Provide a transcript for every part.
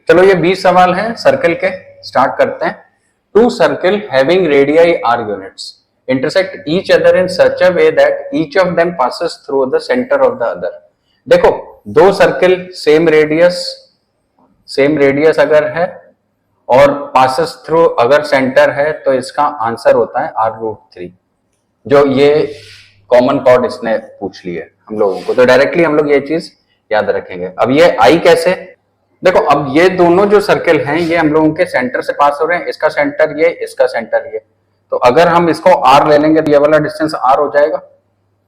चलो ये 20 सवाल हैं सर्कल के, स्टार्ट करते हैं। Two circle having radii are units intersect each other in such a way that each of them passes through the center of the other। देखो दो सर्कल सेम रेडियस अगर है और पासेस थ्रू अगर centre है तो इसका आंसर होता है r√3। जो ये कॉमन कॉर्ड इसने पूछ ली है हम लोगों को, तो डायरेक्टली हम लोग ये चीज याद रखेंगे। अब ये आई कैसे, देखो अब ये दोनों जो सर्कल हैं ये हम लोगों के सेंटर से पास हो रहे हैं, इसका सेंटर ये, इसका सेंटर ये। तो अगर हम इसको r ले लेंगे तो ये वाला डिस्टेंस r हो जाएगा,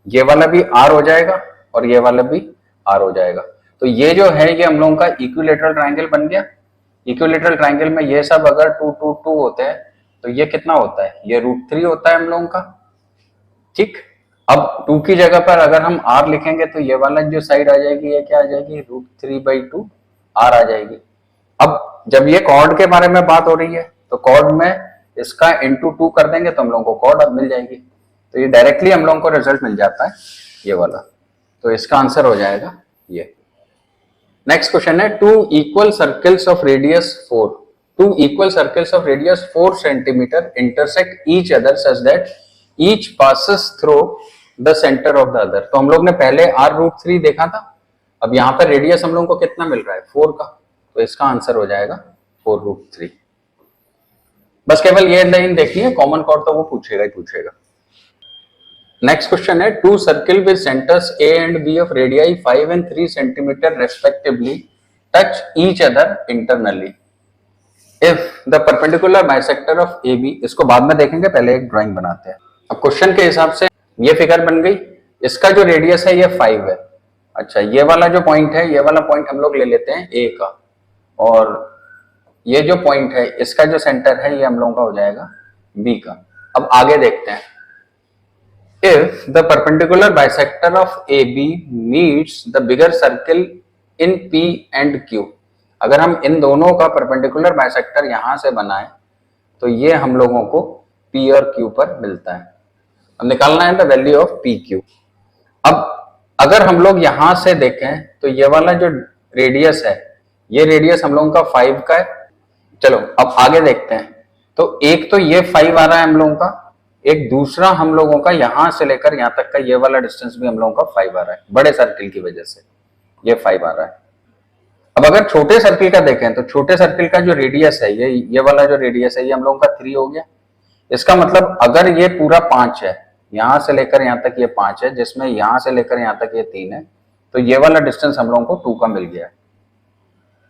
ये वाला भी r हो जाएगा और ये वाला भी r हो जाएगा। तो ये जो है ये हम लोगों का इक्विलेटरल ट्रायंगल बन गया। इक्विलेटरल ट्रायंगल में ये सब अगर 2 2 2 होते हैं तो ये कितना होता है, ये √3 होता है हम लोगों का। ठीक, अब 2 की जगह पर अगर हम r लिखेंगे तो ये वाला जो साइड आ जाएगी ये क्या आ जाएगी, √3/2 r आ जाएगी। अब जब ये कॉर्ड के बारे में बात हो रही है तो कॉर्ड में इसका इंटू 2 कर देंगे तो हम लोगों को कॉर्ड अब मिल जाएगी। तो ये डायरेक्टली हम लोगों को रिजल्ट मिल जाता है ये वाला, तो इसका आंसर हो जाएगा ये। नेक्स्ट क्वेश्चन है two equal circles of radius 4 centimetre intersect each other such that each passes through the centre of the other. तो हम लोग ने पहले r√3 देखा था, अब यहाँ पर रेडियस हम लोगों को कितना मिल रहा है 4 का, तो इसका आंसर हो जाएगा 4√3। बस केवल ये लाइन देखनी है, कॉमन कॉर्ड तो वो पूछेगा ही पूछेगा। नेक्स्ट क्वेश्चन है two circle with centres A and B of radii 5 and 3 centimetre respectively touch each other internally if the perpendicular bisector of AB। इसको बाद में देखेंगे, पहले एक ड्राइंग बनाते हैं। अब क्वेश्चन के हिसाब से ये फिगर बन गई, इसका जो रेडियस है ये 5 है। अच्छा, ये वाला जो पॉइंट है, ये वाला पॉइंट हम लोग ले लेते हैं A का, और ये जो पॉइंट है इसका जो सेंटर है ये हम लोगों का हो जाएगा B का। अब आगे देखते हैं, if the perpendicular bisector of AB meets the bigger circle in P and Q। अगर हम इन दोनों का परपेंडिकुलर बाइसेक्टर यहां से बनाएं तो ये हम लोगों को P और Q पर मिलता है। अब निकालना है द वैल्यू ऑफ PQ। अब अगर हम लोग यहां से देखें तो ये वाला जो रेडियस है ये रेडियस हम लोगों का 5 का है। चलो अब आगे देखते हैं, तो एक तो ये 5 आ रहा है हम लोगों का, एक दूसरा हम लोगों का यहां से लेकर यहां तक का ये वाला डिस्टेंस भी हम लोगों का 5 आ रहा है, बड़े सर्किल की वजह से ये 5 आ रहा है। अब अगर छोटे सर्किल का देखें तो छोटे सर्किल का जो रेडियस है ये वाला जो रेडियस है ये हम लोगों का 3 हो गया। इसका मतलब अगर ये पूरा 5 है, यहां से लेकर यहां तक ये 5 है, जिसमें यहां से लेकर यहां तक ये 3 है, तो ये वाला डिस्टेंस हम लोगों को 2 का मिल गया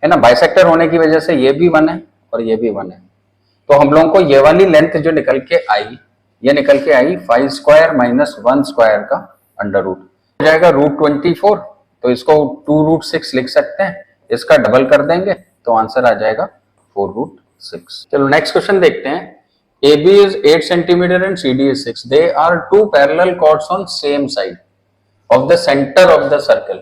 है ना। बाइसेक्टर होने की वजह से ये भी 1 है और ये भी 1 है, तो हम लोगों को ये वाली लेंथ जो निकल के आई, ये निकल के आई 5 स्क्वायर माइनस 1 स्क्वायर का अंडर रूट हो जाएगा √24। तो इसको 2√6 लिख सकते हैं, इसका डबल कर देंगे तो आंसर आ जाएगा 4√6। चलो नेक्स्ट क्वेश्चन देखते हैं। AB is 8 centimeter and CD is 6. They are two parallel chords on same side of the center of the circle.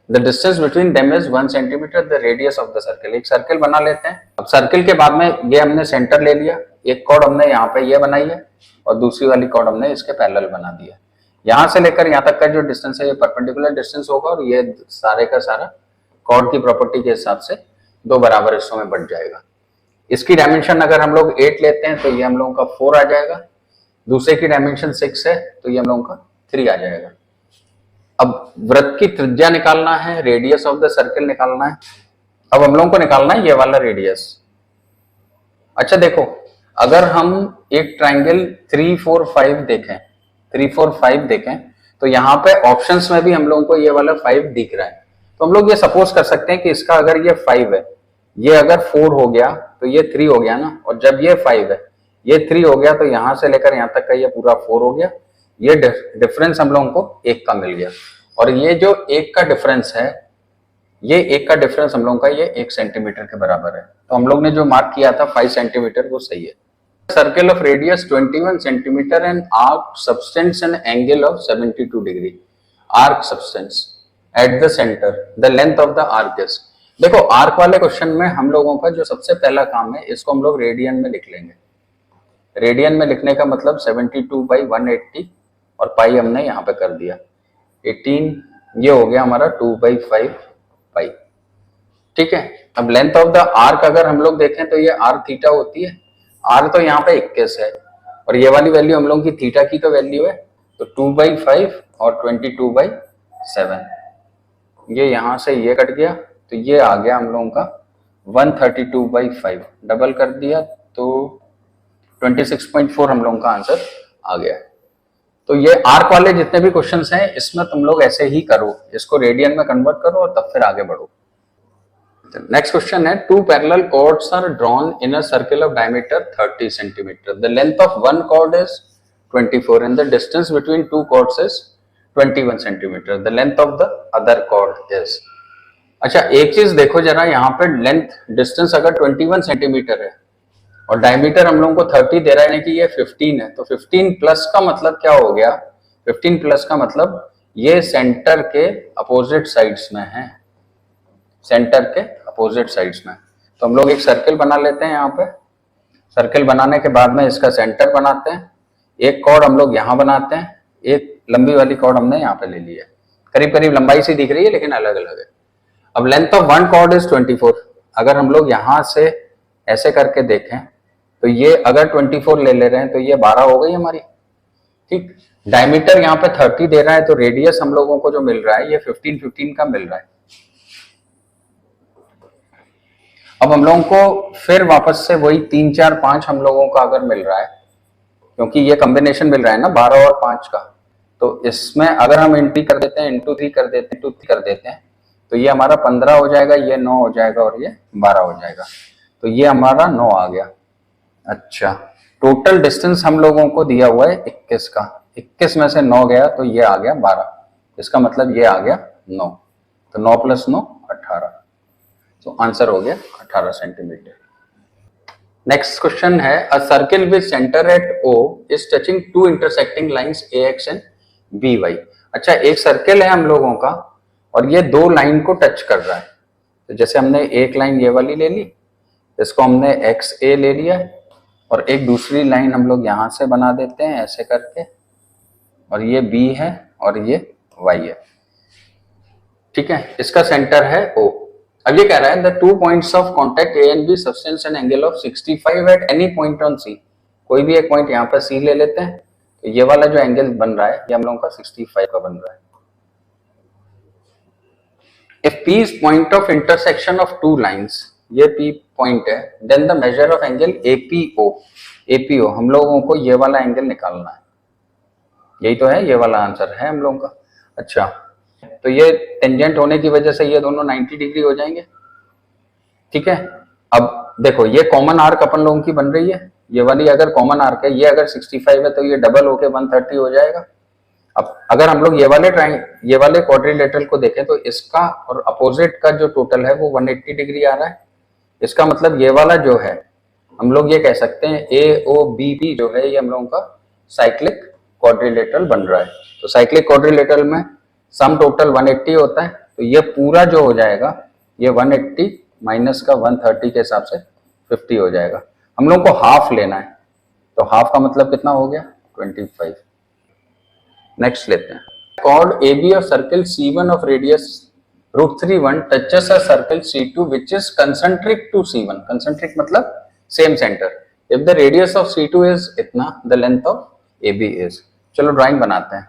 The distance between them is 1 centimeter. The radius of the circle. एक circle बना लेते हैं। अब circle के बाद में ये हमने सेंटर ले लिया, एक कॉर्ड हमने यहाँ पे ये बनाई है और दूसरी वाली कॉर्ड हमने इसके पैरेलल बना दिया। यहाँ से लेकर यहाँ तक का जो डिस्टेंस है ये परपेंडिकुलर डिस्टेंस होगा और ये सारे का सारा कॉर्ड की प्रॉपर्टी के हिसाब से 2 बराबर हिस्सों में बंट जाएगा। इसकी डायमेंशन अगर हम लोग 8 लेते हैं तो ये हम लोगों का 4 आ जाएगा, दूसरे की डायमेंशन 6 है तो ये हम लोगों का 3 आ जाएगा। अब वृत्त की त्रिज्या निकालना है, रेडियस ऑफ द सर्कल निकालना है। अब हम लोगों को निकालना है ये वाला रेडियस। अच्छा देखो, अगर हम एक ट्राइंगल 3 4 5 देखें तो यहाँ पे ऑप्शंस में भी हम लोगों को ये वाला 5 दिख रहा है, तो हम लोग ये सपोज कर सकते हैं कि इसका अगर ये 5 है, ये अगर 4 हो गया तो ये 3 हो गया ना, और जब ये 5 है ये 3 हो गया तो यहां से लेकर यहां तक का ये पूरा 4 हो गया। ये डिफरेंस हम लोगों को 1 का मिल गया, और ये जो 1 का डिफरेंस है, ये 1 का डिफरेंस हम लोगों का ये 1 सेंटीमीटर के बराबर है। तो हम लोग ने जो मार्क किया था 5 सेंटीमीटर वो सही है। Circle of radius 21 centimetre and arc substance an angle of 72 degree. Arc substance at the centre, the length of the arc is. देखो आर्क वाले क्वेश्चन में हम लोगों का जो सबसे पहला काम है, इसको हम लोग रेडियन में लिख लेंगे। रेडियन में लिखने का मतलब 72/180 और पाई हमने यहाँ पे कर दिया 18, ये हो गया हमारा 2/5 पाई। ठीक है, अब लेंथ ऑफ द आर्क अगर हम लोग देखें तो ये आर थीटा होती है, आर तो यहाँ पे 21 है और ये वाली वैल्यू हम लोग की थीटा की तो वैल्यू है, तो 2/5 और 22/7, ये यहां से ये कट गया तो ये आ गया हम लोगों का 132/5, डबल कर दिया तो 26.4 हम लोगों का आंसर आ गया। तो ये आर्क वाले जितने भी क्वेश्चंस हैं इसमें तुम लोग ऐसे ही करो, इसको रेडियन में कन्वर्ट करो और तब फिर आगे बढ़ो। नेक्स्ट क्वेश्चन है, two parallel chords are drawn in a circle of diameter 30 centimetre, the length of one chord is 24 and the distance between two chords is 21 centimetre, the length of the other chord is. अच्छा एक चीज देखो जरा, यहाँ पे length distance अगर 21 centimetre है और डायमीटर हम लोगों को 30 दे रहा है, यानी कि ये 15 है, तो 15 प्लस का मतलब क्या हो गया, 15 प्लस का मतलब ये सेंटर के अपोजिट साइड्स में है, सेंटर के अपोजिट साइड्स में। तो हम लोग एक सर्कल बना लेते हैं, यहाँ पे सर्कल बनाने के बाद में इसका सेंटर बनाते हैं, एक कॉर्ड हम लोग यहाँ बनाते हैं, एक लंबी वाली कॉर्ड हमने यहाँ पे ले ली है, करीब करीब लंबाई सी दिख रही है लेकिन अलग अलग है। अब length of one chord is 24, अगर हम लोग यहाँ से ऐसे करके देखें तो ये अगर 24 ले रहे हैं तो ये 12 हो गई हमारी, ठीक। डायमीटर यहाँ पे 30 दे रहा है तो रेडियस हम लोगों को जो मिल रहा है ये 15 का मिल रहा है। अब हम लोगों को फिर वापस से वही 3 4 5 हम लोगों का अगर मिल रहा है, क्योंकि ये कॉम्बिनेशन मिल रहा है ना 12 और 5 का, तो इसमें अगर हम इंटू कर देते हैं, इंटू 3 कर देते हैं, इंटू 3 कर देते हैं तो ये हमारा 15 हो जाएगा, ये 9 हो जाएगा और ये 12 हो जाएगा, तो ये हमारा 9 आ गया। अच्छा टोटल डिस्टेंस हम लोगों को दिया हुआ है 21 का, 21 में से 9 गया तो ये आ गया 12, इसका मतलब ये आ गया 9, तो 9 + 9 18, तो आंसर हो गया 18 सेंटीमीटर। नेक्स्ट क्वेश्चन है, a circle with centre at O is touching two intersecting lines AX and BY। अच्छा एक सर्किल है हम लोगों का और ये दो लाइन को टच कर रहा है, तो जैसे हमने एक लाइन ये वाली ले ली, इसको हमने XA ले लिया और एक दूसरी लाइन हम लोग यहां से बना देते हैं ऐसे करके, और ये B है और ये Y है, ठीक है, इसका सेंटर है O। अब ये कह रहा है the two points of contact A and B substance an angle of 65 at any point on C, कोई भी एक पॉइंट यहाँ पर C ले लेते हैं, तो ये वाला जो एंगल बन रहा है ये हम लोगों का 65 का बन रहा है। If P is point of intersection of two lines, ये P पॉइंट है, then the measure of angle APO, APO हम लोगों को ये वाला एंगल निकालना है, यही तो है, ये वाला आंसर है हम लोगों का। अच्छा तो ये टेंजेंट होने की वजह से ये दोनों 90 डिग्री हो जाएंगे, ठीक है। अब देखो ये कॉमन आर्क अपन लोगों की बन रही है, ये वाली अगर कॉमन आर्क है, ये अगर 65 है तो ये डबल होके 130 हो जाएगा। अब अगर हम लोग ये वाले क्वाड्रिलेटरल को देखें तो इसका और अपोजिट का जो टोटल है वो 180 डिग्री आ रहा है, इसका मतलब ये वाला जो है हम लोग ये कह सकते हैं AOBP जो है ये हम लोगों का साइक्लिक क्वाड्रिलेटरल बन रहा है। तो साइक्लिक क्वाड्रिलेटरल में सम टोटल 180 होता है, तो ये पूरा जो हो जाएगा ये 180 माइनस का 130 के हिसाब से 50 हो जाएगा। हम लोग को हाफ लेना है, तो हाफ का मतलब कितना हो गया 25। नेक्स्ट लेते हैं, chord AB of circle C1 of radius √3 touches a circle C2 which is concentric to C1, concentric मतलब same centre, if the radius of C2 is इतना, the length of AB is. चलो drawing बनाते हैं।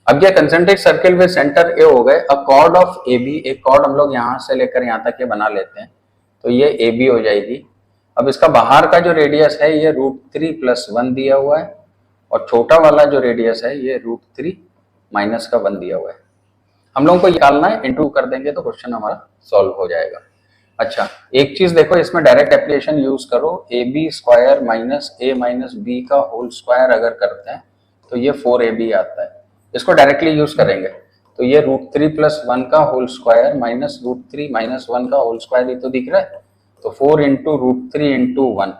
अब ये concentric circle with centre A हो गए, a chord of AB, एक कॉर्ड हम लोग यहाँ से लेकर यहाँ तक ये बना लेते हैं, तो ये AB हो जाएगी। अब इसका बाहर का जो रेडियस है ये √3 + 1 दिया हुआ है और छोटा वाला जो रेडियस है ये √3 माइनस का 1 दिया हुआ है। हम लोगों को निकालना है, इंटू कर देंगे तो क्वेश्चन हमारा सॉल्व हो जाएगा। अच्छा एक चीज देखो, इसमें डायरेक्ट एप्लीकेशन यूज करो, AB² - A - B का होल स्क्वायर अगर करते हैं तो ये 4AB आता है, इसको डायरेक्टली यूज करेंगे तो ये √3 + 1 का होल स्क्वायर माइनस √3 - 1 का होल स्क्वायर, ये तो दिख रहा है, तो 4 × √3 × 1,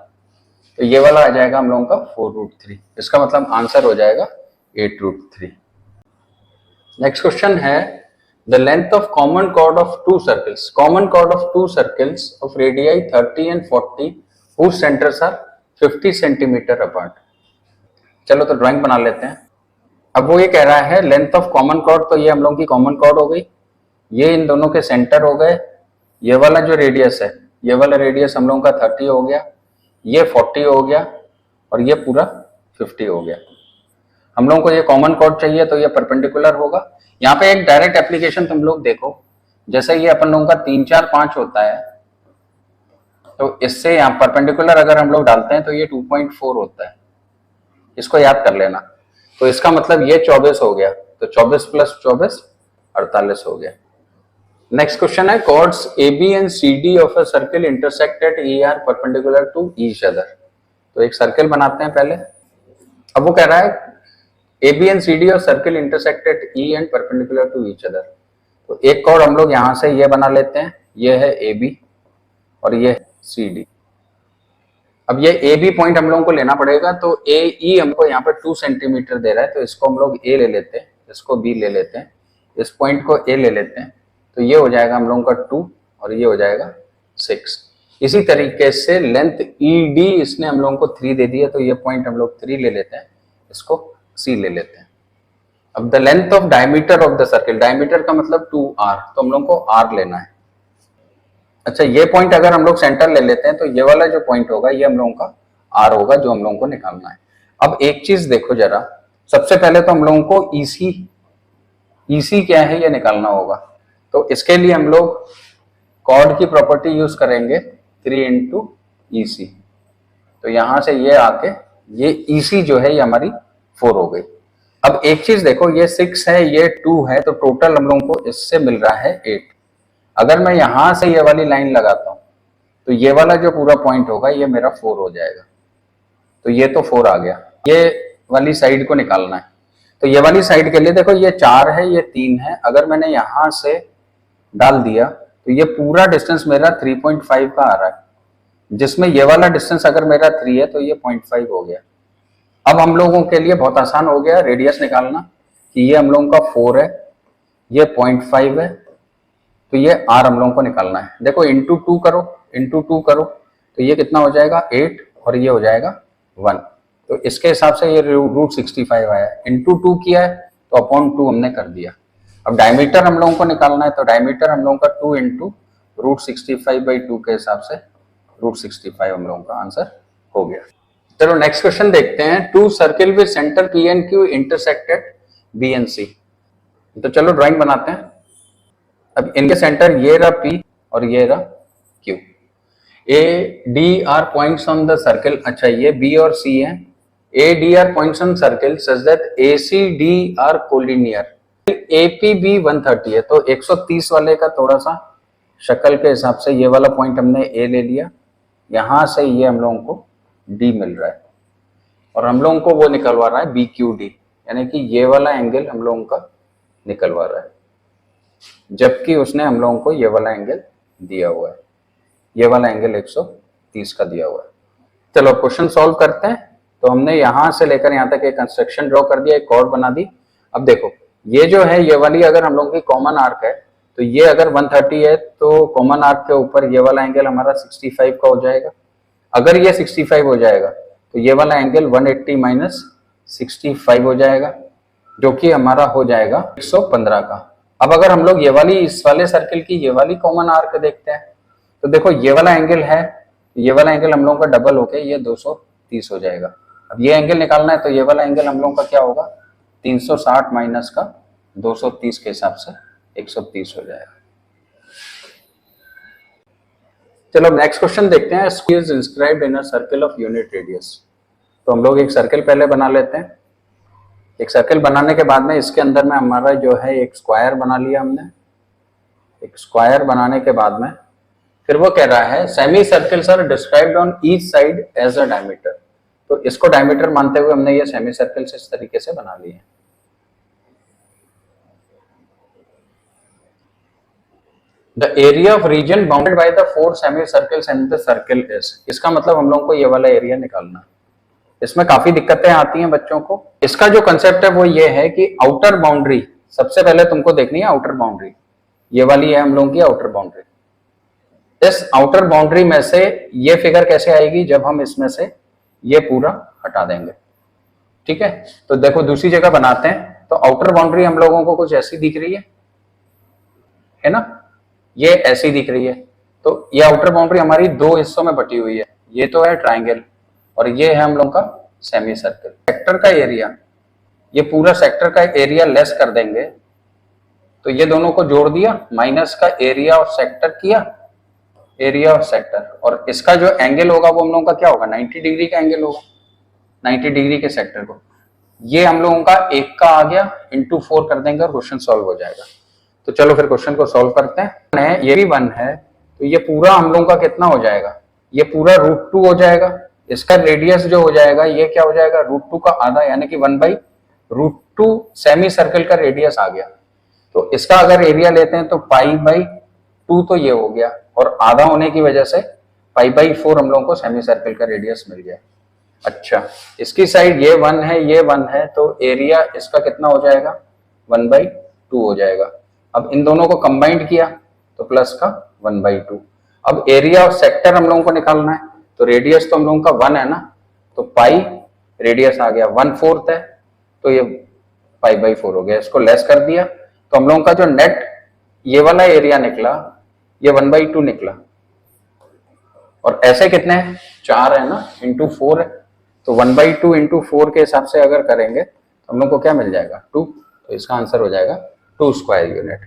तो ये वाला आ जाएगा हम लोगों का 4√3, इसका मतलब आंसर हो जाएगा 8√3। नेक्स्ट क्वेश्चन है, the length of common chord of to circles, common chord of to circles of radii 30 and 40 whose centers are 50 centimetre apart. चलो तो ड्राइंग बना लेते हैं। अब वो ये कह रहा है लेंथ ऑफ कॉमन कॉर्ड, तो ये हम लोगों की कॉमन कॉर्ड हो गई, ये इन दोनों के सेंटर हो गए, ये वाला जो रेडियस है ये वाला रेडियस हम लोगों का 30 हो गया, ये 40 हो गया और ये पूरा 50 हो गया। हम लोगों को ये कॉमन कॉर्ड चाहिए तो ये परपेंडिकुलर होगा। यहाँ पे एक डायरेक्ट एप्लीकेशन तुम लोग देखो, जैसे ये अपन लोगों का 3 4 5 होता है, तो इससे यहाँ परपेंडिकुलर अगर हम लोग डालते हैं तो ये 2.4 होता है, इसको याद कर लेना। तो इसका मतलब ये 24 हो गया, तो 24 + 24 48 हो गया। नेक्स्ट क्वेश्चन है chords A B and C D of a circle intersect at E are perpendicular to each other. तो एक सर्किल बनाते हैं पहले। अब वो कह रहा है A B and C D of circle intersect at E and perpendicular to each other. तो एक कॉर्ड हम लोग यहां से ये बना लेते हैं, ये है ए बी और ये है सी डी। अब ये ए बी पॉइंट हम लोगों को लेना पड़ेगा, तो ए ई हमको यहाँ पर 2 सेंटीमीटर दे रहा है, तो इसको हम लोग ए ले लेते हैं, इसको बी ले लेते हैं, इस पॉइंट को ए ले लेते हैं, तो ये हो जाएगा हम लोगों का 2 और ये हो जाएगा 6। इसी तरीके से लेंथ ई डी इसने हम लोगों को 3 दे दिया, तो ये पॉइंट हम लोग 3 ले लेते हैं, इसको सी ले लेते हैं। अब the length of diameter of the circle, diameter का मतलब 2r, तो हम लोग को r लेना है। अच्छा, ये पॉइंट अगर हम लोग सेंटर ले लेते हैं तो ये वाला जो पॉइंट होगा ये हम लोगों का r होगा, जो हम लोगों को निकालना है। अब एक चीज देखो जरा, सबसे पहले तो हम लोगों को ईसी क्या है ये निकालना होगा। तो इसके लिए हम लोग कॉर्ड की प्रॉपर्टी यूज करेंगे 3 × EC। तो यहां से ये आके ये EC जो है ये हमारी 4 हो गई। अब एक चीज देखो, ये 6 है, ये 2 है, तो टोटल हम लोगों को इससे मिल रहा है 8। अगर मैं यहां से ये वाली लाइन लगाता हूं तो ये वाला जो पूरा पॉइंट होगा ये मेरा 4 हो जाएगा। तो ये तो 4 आ गया, ये वाली साइड को निकालना है। तो ये वाली साइड के लिए देखो, ये 4 है, ये 3 है, अगर मैंने यहां से डाल दिया तो ये पूरा डिस्टेंस मेरा 3.5 का आ रहा है, जिसमें ये वाला डिस्टेंस अगर मेरा 3 है तो ये 0.5 हो गया। अब हम लोगों के लिए बहुत आसान हो गया रेडियस निकालना, कि ये हम लोगों का 4 है, ये 0.5 है, तो ये r हम लोगों को निकालना है। देखो इंटू 2 करो, तो ये कितना हो जाएगा 8 और ये हो जाएगा 1। तो इसके हिसाब से ये √65 आया, इंटू 2 किया है तो अपॉन 2 हमने कर दिया। अब डायमीटर हम लोगों को निकालना है, तो डायमीटर हम लोगों का 2 × √65/2 के हिसाब से √65 हम लोगों का आंसर हो गया। चलो नेक्स्ट क्वेश्चन देखते हैं। 2 circle with centre P and Q intersected B and C। तो चलो ड्राइंग बनाते हैं। अब इनके सेंटर ये रहा P और ये रहा Q। A, D are points on the circle। अच्छा, ये B और C हैं। A, D are points on circle such that AC, D are collinear। APB 130 है, तो 130 वाले का थोड़ा सा शक्ल के हिसाब से ये वाला पॉइंट हमने A ले लिया, यहां से ये हम लोगों को D मिल रहा है और हम लोगों को वो निकलवा रहा है BQD, यानी कि ये वाला एंगल हम लोगों का निकलवा रहा है, जबकि उसने हम लोगों को ये वाला एंगल दिया हुआ है, ये वाला एंगल 130 का दिया हुआ है। चलो क्वेश्चन सॉल्व करते हैं। तो हमने यहां से लेकर यहां तक एक कंस्ट्रक्शन ड्रॉ कर दिया, एक कॉर्ड बना दी। अब देखो ये जो है ये वाली अगर हम लोगों की कॉमन आर्क है, तो ये अगर 130 है तो कॉमन आर्क के ऊपर ये वाला एंगल हमारा 65 का हो जाएगा। अगर ये 65 हो जाएगा तो ये वाला एंगल 180 - 65 हो जाएगा, जो कि हमारा हो जाएगा 115 का। अब अगर हम लोग ये वाली इस वाले सर्किल की ये वाली कॉमन आर्क देखते हैं, तो देखो ये वाला एंगल है, ये वाला एंगल हम लोगों का डबल होके ये 230 हो जाएगा। अब ये एंगल निकालना है, तो ये वाला एंगल हम लोगों का क्या होगा 360 - का 230 के हिसाब से 130 हो जाएगा। चलो नेक्स्ट क्वेश्चन देखते हैं। Square is inscribed in a circle of unit radius. तो हम लोग एक सर्कल पहले बना लेते हैं। एक सर्कल बनाने के बाद में इसके अंदर में हमारा जो है एक स्क्वायर बना लिया हमने। एक स्क्वायर बनाने के बाद में फिर वो कह रहा है semi circles are described on each side as a diameter. तो इसको डायमीटर मानते हुए हमने ये सेमी सर्कल्स इस तरीके से बना लिए हैं। The area of region bounded by the 4 semicircles and the circle is। इसका मतलब हम लोगों को ये वाला एरिया निकालना। इसमें काफी दिक्कतें आती हैं बच्चों को। इसका जो कंसेप्ट है वो ये है कि आउटर बाउंड्री सबसे पहले तुमको देखनी है। आउटर बाउंड्री ये वाली है हम लोगों की आउटर बाउंड्री। इस आउटर बाउंड्री में से ये फिगर कैसे आएगी, जब हम इसमें से ये पूरा हटा देंगे। ठीक है, तो देखो दूसरी जगह बनाते हैं। तो आउटर बाउंड्री हम लोगों को कुछ ऐसी दिख रही है ना, ये ऐसी दिख रही है। तो ये आउटर बाउंड्री हमारी दो हिस्सों में बटी हुई है, ये तो है ट्राइंगल और ये है हम लोग का सेमी सर्कल। सेक्टर का एरिया, ये पूरा सेक्टर का एरिया लेस कर देंगे तो ये दोनों को जोड़ दिया, माइनस का एरिया ऑफ सेक्टर किया, एरिया ऑफ सेक्टर, और इसका जो एंगल होगा वो हम लोगों का क्या होगा, 90 डिग्री का एंगल होगा, 90 डिग्री के सेक्टर को। ये हम लोगों का एक का आ गया, इंटू 4 कर देंगे और क्वेश्चन सॉल्व हो जाएगा। तो चलो फिर क्वेश्चन को सॉल्व करते हैं। ये भी 1 है तो ये पूरा हम लोगों का कितना हो जाएगा, ये पूरा √2 हो जाएगा। इसका रेडियस जो हो जाएगा ये क्या हो जाएगा, √2 का आधा, यानी कि 1/√2 सेमी सर्कल का रेडियस आ गया। तो इसका अगर एरिया लेते हैं तो π/2 तो ये हो गया, और आधा होने की वजह से π/4 हम लोगों को सेमी सर्कल का रेडियस मिल गया। अच्छा, इसकी साइड ये 1 है, ये 1 है, तो एरिया इसका कितना हो जाएगा, 1/2 हो जाएगा। अब इन दोनों को कंबाइंड किया तो प्लस का 1/2। अब एरिया ऑफ सेक्टर हम लोगों को निकालना है, तो रेडियस तो हम लोगों का 1 है ना, तो पाई रेडियस आ गया 1/4 है, तो ये π/4 हो गया। इसको लेस कर दिया तो हम लोगों का जो नेट ये वाला एरिया निकला ये 1/2 निकला, और ऐसे कितने हैं, 4 है ना, इंटू 4 है, तो 1/2 इंटू 4 के हिसाब से अगर करेंगे तो हम लोग को क्या मिल जाएगा, 2। तो इसका आंसर हो जाएगा 2 स्क्वायर यूनिट।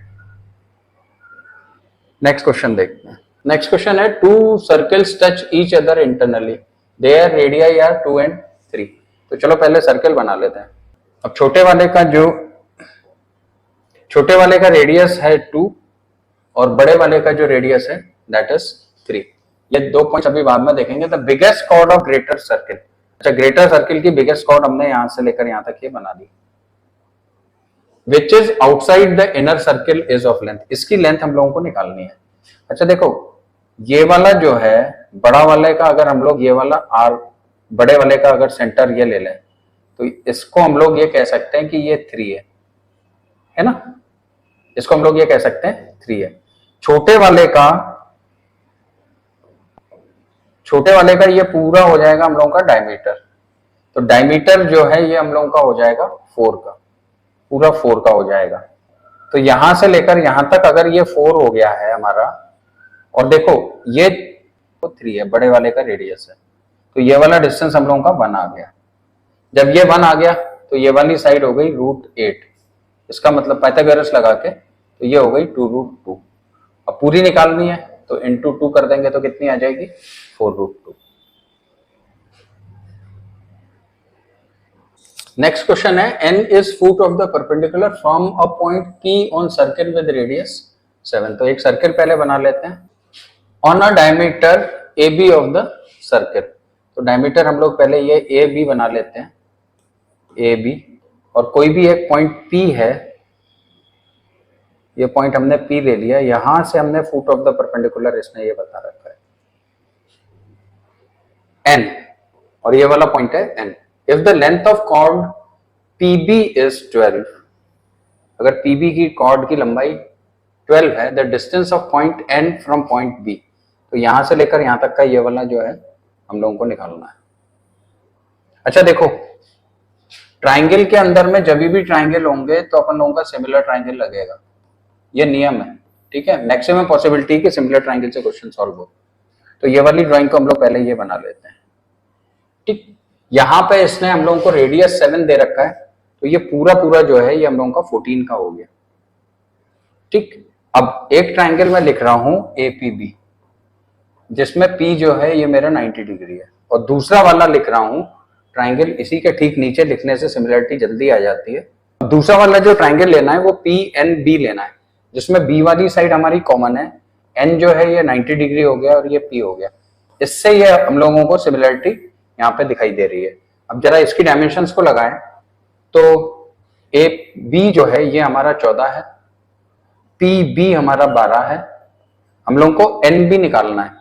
नेक्स्ट क्वेश्चन देखते हैं। नेक्स्ट क्वेश्चन है, 2 circles touch each other internally, their radii are 2 and 3। तो चलो पहले सर्कल बना लेते हैं। अब छोटे वाले का रेडियस है 2 और बड़े वाले का जो रेडियस है दैट इज 3। ये 2 पॉइंट्स अभी बाद में देखेंगे। The biggest chord of greater circle, अच्छा ग्रेटर सर्कल की बिगेस्ट कॉर्ड हमने यहां से लेकर यहां तक ये बना दी। Which is outside the inner circle is of length, इसकी लेंथ हम लोगों को निकालनी है। अच्छा देखो, ये वाला जो है बड़ा वाले का, अगर हम लोग ये वाला आर बड़े वाले का अगर सेंटर ये ले लें तो इसको हम लोग ये कह सकते हैं कि ये 3 है ना, इसको हम लोग ये कह सकते हैं 3 है। छोटे वाले का ये पूरा हो जाएगा हम लोगों का डायमीटर, तो डायमीटर जो है ये हम लोगों का हो जाएगा 4 का, पूरा 4 का हो जाएगा। तो यहां से लेकर यहां तक अगर ये 4 हो गया है हमारा, और देखो ये 3 है, बड़े वाले का रेडियस है, तो ये वाला डिस्टेंस हम लोगों का 1 आ गया। जब ये 1 आ गया तो ये वाली साइड हो गई √8, इसका मतलब पाइथागोरस लगा के तो ये हो गई 2√2। अब पूरी निकालनी है तो इंटू 2 कर देंगे तो कितनी आ जाएगी, 4√2। नेक्स्ट क्वेश्चन है, n is foot of the perpendicular from a point P on circle with radius 7। तो एक सर्कल पहले बना लेते हैं। On a diameter AB of the circle, तो डायमीटर हम लोग पहले ये AB बना लेते हैं, AB, और कोई भी एक पॉइंट P है, ये पॉइंट हमने P ले लिया, यहां से हमने फुट ऑफ द परपेंडिकुलर इसने ये बता रखा है N, और ये वाला पॉइंट है N। If the length of chord PB is 12, अगर PB की कॉर्ड की लंबाई 12 है, the distance of point N from point B, तो यहां से लेकर यहां तक का ये वाला जो है हम लोगों को निकालना है। अच्छा देखो, ट्राइंगल के अंदर में जब भी ट्राइंगल होंगे तो अपन लोगों का सिमिलर ट्राइंगल लगेगा, ये नियम है, ठीक है। मैक्सिमम पॉसिबिलिटी कि सिमिलर ट्राइंगल से क्वेश्चन सॉल्व हो। तो ये वाली ड्राइंग को हम लोग पहले ये बना लेते हैं, ठीक। यहां पे इसने हम लोगों को रेडियस 7 दे रखा है, तो ये पूरा जो है ये हम लोगों का 14 का हो गया, ठीक। अब एक ट्राइंगल मैं लिख रहा हूं APB, जिसमें P जो है ये मेरा 90 डिग्री है, और दूसरा वाला लिख रहा हूं ट्राइंगल, इसी के ठीक नीचे लिखने से सिमिलरिटी जल्दी आ जाती है। दूसरा वाला जो ट्राइंगल लेना है वो PNB लेना है, जिसमें B वाली साइड हमारी कॉमन है, N जो है ये 90 डिग्री हो गया और ये P हो गया। इससे ये हम लोगों को सिमिलरिटी यहाँ पे दिखाई दे रही है। अब जरा इसकी डायमेंशंस को लगाएं तो AB जो है ये हमारा 14 है, PB हमारा 12 है, हम लोगों को NB निकालना है,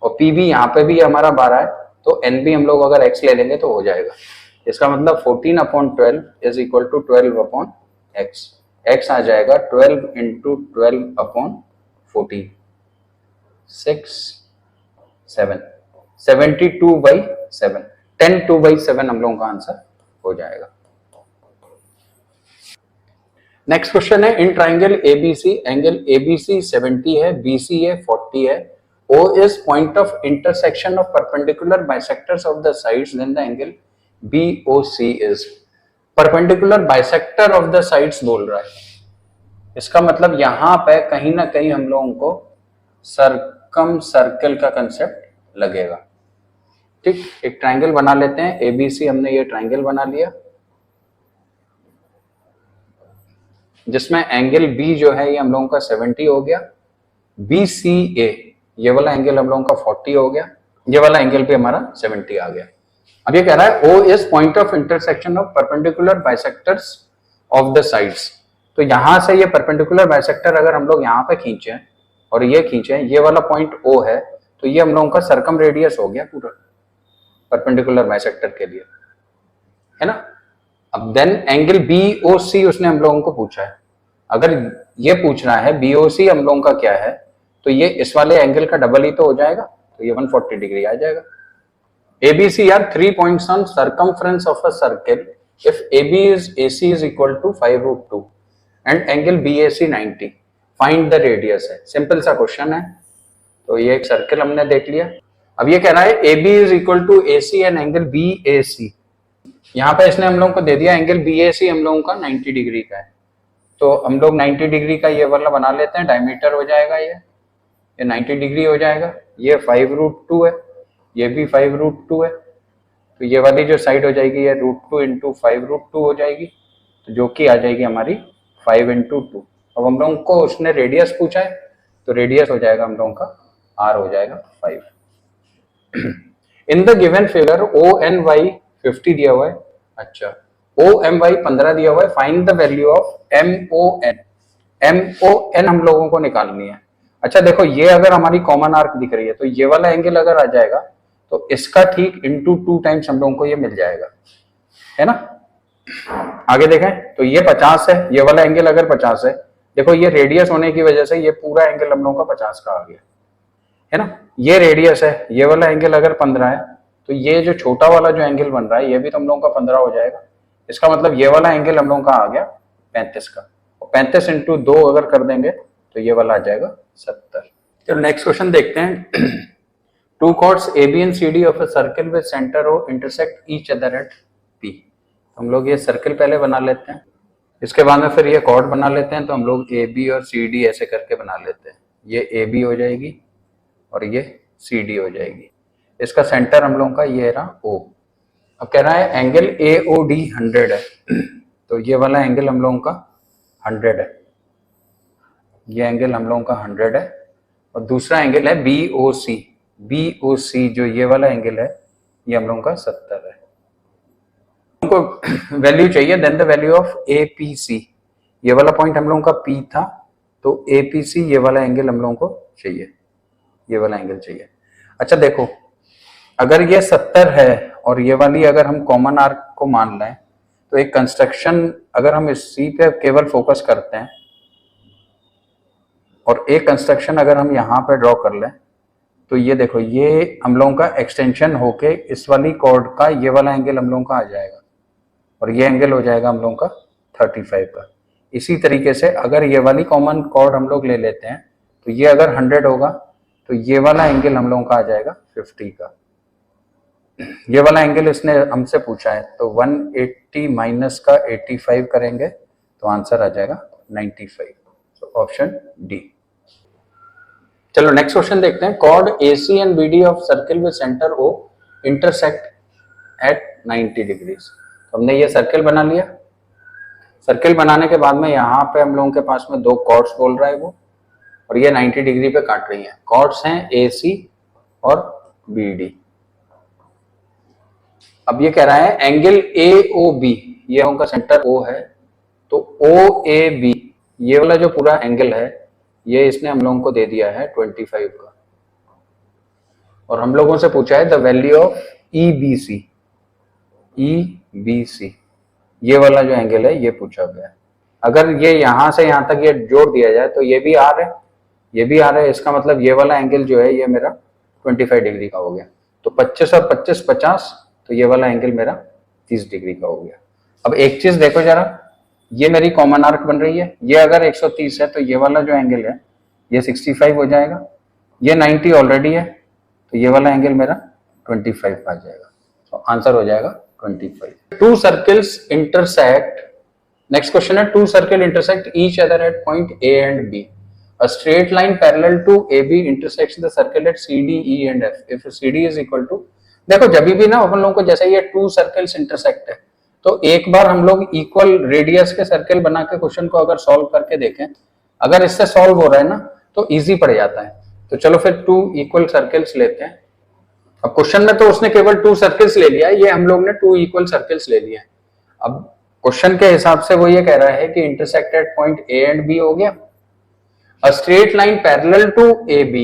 और PB यहाँ पे भी हमारा 12 है, तो NB हम लोग अगर x ले लेंगे तो हो जाएगा। इसका मतलब 14/12 is equal to 12/x, x आ जाएगा 12 इंटू 12/14, 6 7 72/7, 10/2/7 हम लोगों का आंसर हो जाएगा। नेक्स्ट क्वेश्चन है, in triangle ABC angle ABC 70 है, BC है 40 है, O is point of intersection of perpendicular bisectors of the sides, then the angle BOC is perpendicular bisector of the sides बोल रहा है। इसका मतलब यहां पे कहीं ना कहीं हम लोगों को सर्कम सर्कल का कंसेप्ट लगेगा। ठीक, एक ट्रायंगल बना लेते हैं एबीसी, हमने ये ट्रायंगल बना लिया जिसमें एंगल बी जो है ये हम लोगों का 70 हो गया, BCA ये वाला एंगल हम लोगों का 40 हो गया, ये वाला एंगल भी हमारा 70 आ गया। अब ये कह रहा है O is point of intersection of perpendicular bisectors of the sides. तो यहां से ये परपेंडिकुलर बाइसेक्टर अगर हम लोग यहाँ पे खींचे और ये खींचे, ये वाला पॉइंट O है, तो ये हम लोगों का सर्कम रेडियस हो गया पूरा परपेंडिकुलर बाइसेक्टर के लिए, है ना। अब देन एंगल BOC उसने हम लोगों को पूछा है। अगर ये पूछ रहा है BOC हम लोगों का क्या है, तो ये इस वाले एंगल का डबल ही तो हो जाएगा, तो ये 140 डिग्री आ जाएगा। ABC are 3 points on circumference of a circle if AB is AC is equal to 5√2 and angle BAC 90. Find the radius है, सिंपल सा क्वेश्चन है। तो ये एक सर्कल हमने देख लिया। अब ये कह रहा है AB is equal to AC and angle BAC। यहाँ पे इसने हम लोगों को दे दिया एंगल BAC हम लोगों का 90 डिग्री का है, तो हम लोग 90 डिग्री का ये वाला बना लेते हैं, डायमीटर हो जाएगा ये 90 डिग्री हो जाएगा। ये 5√2 है, ये भी 5√2 है, तो ये वाली जो साइड हो जाएगी ये √2 इंटू 5√2 हो जाएगी, तो जो कि आ जाएगी हमारी 5 इंटू 2। अब हम लोगों को उसने रेडियस पूछा है, तो रेडियस हो जाएगा हम लोगों का R हो जाएगा 5। In the given figure ONY 50 दिया हुआ है, अच्छा OMY 15 दिया हुआ है, find the value of MON। MON हम लोगों को निकालनी है। अच्छा देखो, ये अगर हमारी कॉमन आर्क दिख रही है, तो ये वाला एंगल अगर आ जाएगा तो इसका ठीक इंटू 2 टाइम्स हम लोगों को ये मिल जाएगा, है ना। आगे देखें तो ये 50 है, ये वाला एंगल अगर 50 है, देखो ये रेडियस होने की वजह से ये पूरा एंगल हम लोगों का 50 का आ गया, है ना। ये रेडियस है, ये वाला एंगल अगर 15 है, तो ये जो छोटा वाला जो एंगल बन रहा है ये भी तो हम लोगों का 15 हो जाएगा। इसका मतलब ये वाला एंगल हम लोगों का आ गया 35 का, और 35 इंटू 2 अगर कर देंगे तो ये वाला आ जाएगा 70। चलो नेक्स्ट क्वेश्चन देखते हैं। Two chords AB and CD of a circle with centre O intersect each other at P। हम लोग ये सर्कल पहले बना लेते हैं, इसके बाद में फिर ये कॉर्ड बना लेते हैं, तो हम लोग AB और CD ऐसे करके बना लेते हैं। ये AB हो जाएगी और ये CD हो जाएगी, इसका सेंटर हम लोगों का ये रहा O। अब कह रहा है एंगल AOD 100 है, तो ये वाला एंगल हम लोगों का 100 है, ये एंगल हम लोगों का 100 है, और दूसरा एंगल है BOC। BOC जो ये वाला एंगल है ये हम लोगों का 70 है। हमको वैल्यू चाहिए, then the value of APC। ये वाला पॉइंट हम लोगों का P था, तो APC ये वाला एंगल हम लोगों को चाहिए, ये वाला एंगल चाहिए। अच्छा देखो, अगर ये 70 है और ये वाली अगर हम कॉमन आर्क को मान लें, तो एक कंस्ट्रक्शन अगर हम इसी पे केवल फोकस करते हैं और एक कंस्ट्रक्शन अगर हम यहाँ पे ड्रॉ कर लें, तो ये देखो ये हम लोगों का एक्सटेंशन होके इस वाली कॉर्ड का ये वाला एंगल हम लोगों का आ जाएगा, और ये एंगल हो जाएगा हम लोगों का 35 का। इसी तरीके से अगर ये वाली कॉमन कॉर्ड हम लोग ले लेते हैं, तो ये अगर 100 होगा तो ये वाला एंगल हम लोगों का आ जाएगा 50 का। ये वाला एंगल इसने हमसे पूछा है, तो 180 माइनस का 85 करेंगे तो आंसर आ जाएगा 95। तो ऑप्शन डी। चलो नेक्स्ट क्वेश्चन देखते हैं। Chord AC and BD of circle with centre O intersect at 90 degrees. तो हमने ये सर्कल बना लिया। सर्कल बनाने के बाद में यहाँ पे हम लोगों के पास में दो कॉर्ड्स बोल रहा है वो, और ये 90 डिग्री पे काट रही हैं। कॉर्ड्स हैं AC और BD। अब ये कह रहा है एंगल AOB, ये उनका सेंटर O है, तो OAB ये वाला जो पूरा एंगल है ये इसने हम लोगों को दे दिया है 25 का, और हम लोगों से पूछा है the value of EBC। EBC ये वाला जो एंगल है ये पूछा गया है। अगर ये यहां से यहां तक ये जोड़ दिया जाए तो ये भी R है, ये भी R है, इसका मतलब ये वाला एंगल जो है ये मेरा 25 डिग्री का हो गया। तो 25 और 25 50, तो ये वाला एंगल मेरा 30 डिग्री का हो गया। अब एक चीज देखो जरा, ये मेरी कॉमन आर्क बन रही है, ये अगर 130 है तो ये वाला जो एंगल है ये 65 हो जाएगा, ये 90 ऑलरेडी है, तो ये वाला एंगल मेरा 25 आ जाएगा। तो आंसर हो जाएगा 25। Two circles intersect, next question है, two circle intersect each other at point A and B, a straight line parallel to AB intersects the circle at CD, E and F if CD is equal to, देखो जब भी ना अपन लोगों को जैसे ये to circles intersect है, तो एक बार हम लोग इक्वल रेडियस के सर्कल बना के क्वेश्चन को अगर सॉल्व करके देखें, अगर इससे सॉल्व हो रहा है ना तो इजी पड़ जाता है। तो चलो फिर टू इक्वल सर्कल्स लेते हैं। अब क्वेश्चन में तो उसने केवल टू सर्कल्स ले लिया है, ये हम लोग ने टू इक्वल सर्कल्स ले लिया है। अब क्वेश्चन के हिसाब से वो ये कह रहा है कि intersect at point A and B हो गया, a straight line parallel to AB,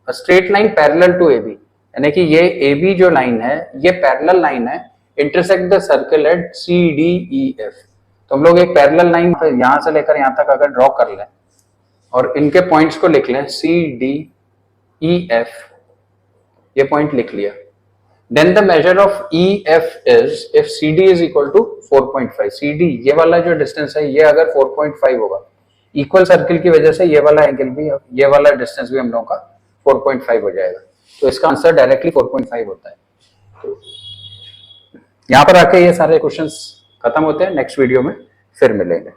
a straight line parallel to AB, यानी कि ये AB जो लाइन है ये पैरेलल लाइन है, intersect the circle eight CDEF। तो हम लोग एक पैरेलल लाइन यहां से लेकर यहां तक अगर ड्रॉ कर लें और इनके पॉइंट्स को लिख लें CDEF, ये पॉइंट लिख लिया, then the measure of EF is if CD is equal to 4.5, CD ये वाला जो डिस्टेंस है ये अगर 4.5 होगा, इक्वल सर्किल की वजह से ये वाला एंगल भी, ये वाला डिस्टेंस भी हम लोगों का 4.5 हो जाएगा। तो इसका आंसर डायरेक्टली 4.5 होता है। तो यहां पर आके ये सारे क्वेश्चंस खत्म होते हैं, नेक्स्ट वीडियो में फिर मिलेंगे।